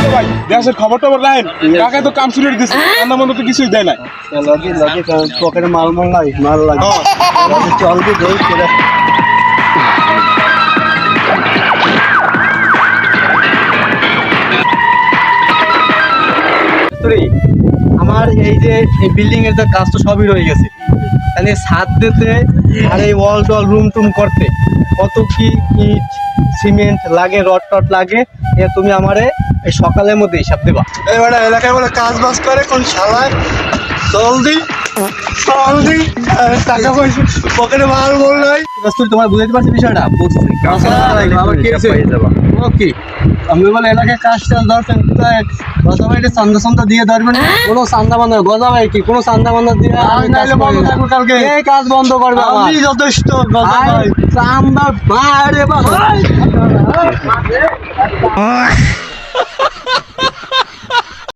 ভাই দেশের খবর টবর রাখেন কাকে তো কাম শুরু দিচ্ছে রান্না বান্না তো কিছুই দেয় না লগে লগে পকেটে মাল মাল নাই মাল লাগে লগে চল দি দেই করে আমার এই যে এই বিল্ডিং এর যে কাজ তো সবই রয়ে গেছে তাহলে ছাদ দিতে আর এই ওয়াল টল রুম টুম করতে কত কি ইট সিমেন্ট লাগে রড টড লাগে এ তুমি আমারে এই সকালের মধ্যে হিসাব দেবা এবারে এলাকায় বলে কাজ বাজ করে কোন শালায় জলদি জলদি টাকা পয়সা পকেটে মাল বল নাই তুই তোমার বুঝাইতে পারছিস বিষয়টা বুঝছি আবার কি আছে ওকে আমি বলে এলাকায় কাজ টাজ দরকার গজা ভাই চান্দা চান্দা দিয়ে ধরবে না কোনো চান্দা বান্ধব গজা ভাই কি কোনো চান্দা বান্ধব দিয়ে বন্ধ থাকবো কালকে এই কাজ বন্ধ করবে আমি যথেষ্ট গজা ভাই চান্দা বাইরে বা